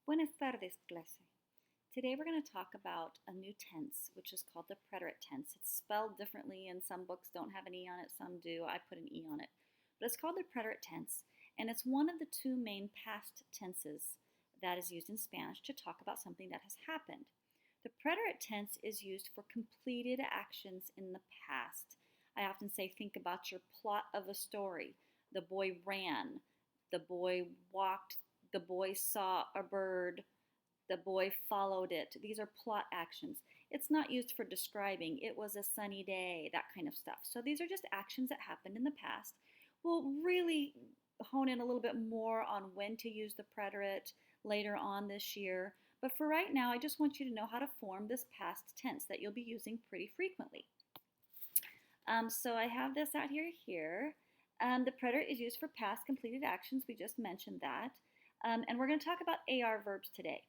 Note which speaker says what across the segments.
Speaker 1: Buenas tardes, clase. Today we're going to talk about a new tense, which is called the preterite tense. It's spelled differently, and some books don't have an E on it, some do. I put an E on it. But it's called the preterite tense, and it's one of the two main past tenses that is used in Spanish to talk about something that has happened. The preterite tense is used for completed actions in the past. I often say, think about your plot of a story. The boy ran, the boy walked, the boy saw a bird, the boy followed it. These are plot actions. It's not used for describing, it was a sunny day, that kind of stuff. So these are just actions that happened in the past. We'll really hone in a little bit more on when to use the preterite later on this year. But for right now, I just want you to know how to form this past tense that you'll be using pretty frequently. So I have this out here. The preterite is used for past completed actions. We just mentioned that. And we're going to talk about AR verbs today.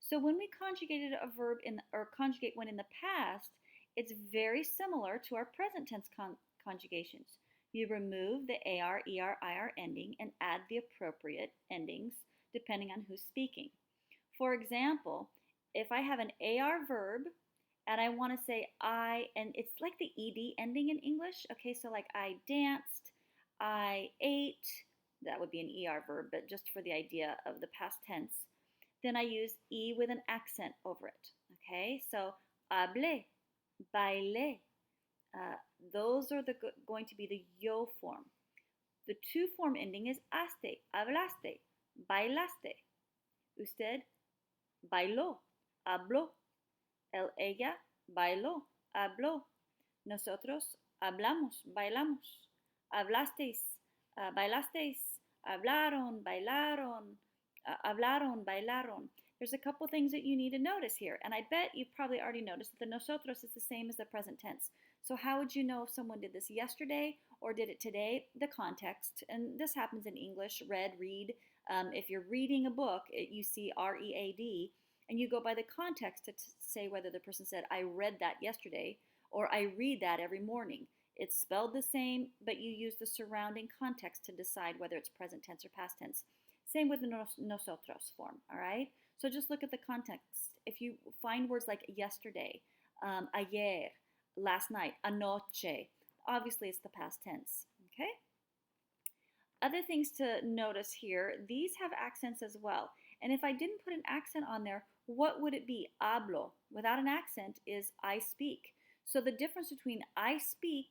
Speaker 1: So when we conjugated a verb or conjugate one in the past, it's very similar to our present tense conjugations. You remove the AR, ER, IR ending and add the appropriate endings depending on who's speaking. For example, if I have an AR verb and I want to say I, and it's like the ED ending in English. Okay, so like I danced, I ate, that would be an ER verb, but just for the idea of the past tense. Then I use E with an accent over it. Okay, so hablé, bailé. Those are going to be the yo form. The to form ending is aste, hablaste, bailaste. Usted bailó, habló. Ella bailó, habló. Nosotros hablamos, bailamos. Hablasteis, bailasteis. Hablaron, bailaron. Hablaron, bailaron. There's a couple things that you need to notice here. And I bet you've probably already noticed that the nosotros is the same as the present tense. So how would you know if someone did this yesterday or did it today? The context. And this happens in English, read, read. If you're reading a book, you see R-E-A-D, and you go by the context to say whether the person said, I read that yesterday, or I read that every morning. It's spelled the same, but you use the surrounding context to decide whether it's present tense or past tense. Same with the nosotros form, all right? So just look at the context. If you find words like yesterday, ayer, last night, anoche, obviously it's the past tense, okay? Other things to notice here, these have accents as well. And if I didn't put an accent on there, what would it be? Hablo. Without an accent is I speak. So the difference between I speak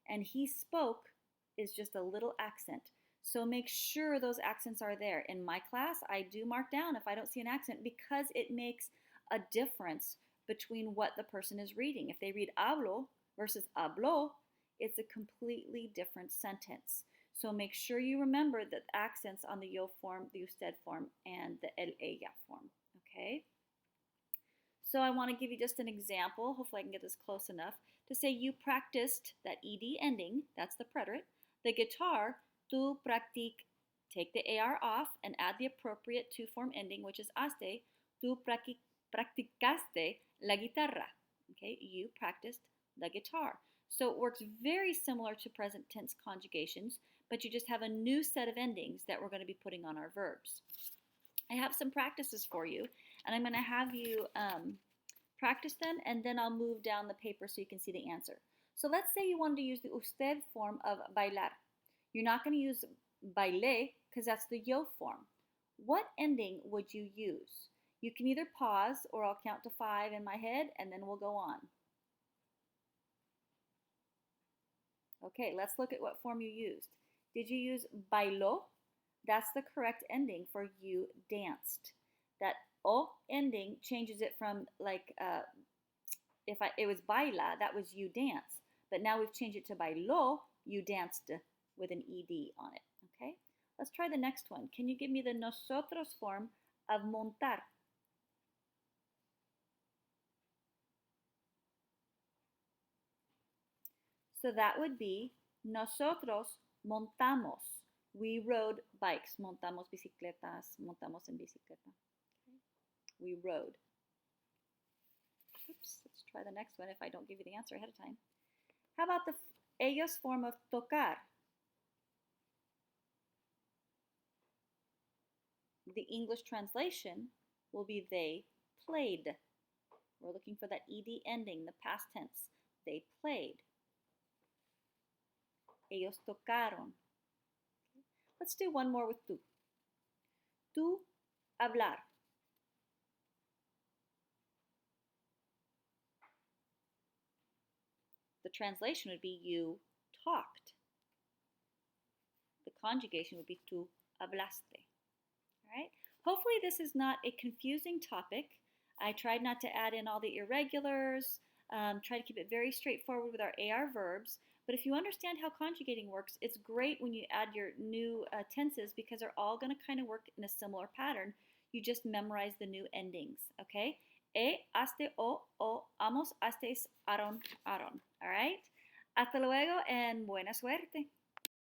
Speaker 1: and he spoke is just a little accent. So make sure those accents are there. In my class, I do mark down if I don't see an accent because it makes a difference between what the person is reading. If they read hablo versus habló, it's a completely different sentence. So make sure you remember the accents on the yo form, the usted form, and the el ella form, okay? So I want to give you just an example. Hopefully I can get this close enough to say you practiced that ed ending, that's the preterite, the guitar, tu practic, take the AR off and add the appropriate to form ending, which is aste, tu practicaste la guitarra, okay? You practiced the guitar. So it works very similar to present tense conjugations, but you just have a new set of endings that we're going to be putting on our verbs. I have some practices for you, and I'm going to have you practice them, and then I'll move down the paper so you can see the answer. So let's say you wanted to use the usted form of bailar. You're not going to use bailé because that's the yo form. What ending would you use? You can either pause or I'll count to 5 in my head and then we'll go on. Okay, let's look at what form you used. Did you use bailó? That's the correct ending for you danced. That o ending changes it from like, it was baila, that was you dance. But now we've changed it to bailó, you danced with an ed on it, okay? Let's try the next one. Can you give me the nosotros form of montar? So that would be nosotros montamos. We rode bikes. Montamos bicicletas. Montamos en bicicleta. Okay. We rode. Oops, let's try the next one if I don't give you the answer ahead of time. How about the ellos form of tocar? The English translation will be they played. We're looking for that ed ending, the past tense. They played. Ellos tocaron. Let's do one more with tú. Tú hablar. The translation would be you talked. The conjugation would be tú hablaste. All right? Hopefully this is not a confusing topic. I tried not to add in all the irregulars, try to keep it very straightforward with our AR verbs. But if you understand how conjugating works, it's great when you add your new tenses because they're all going to kind of work in a similar pattern. You just memorize the new endings, okay? Haste, o, amos, hastes, aron, aron. All right? Hasta luego and buena suerte.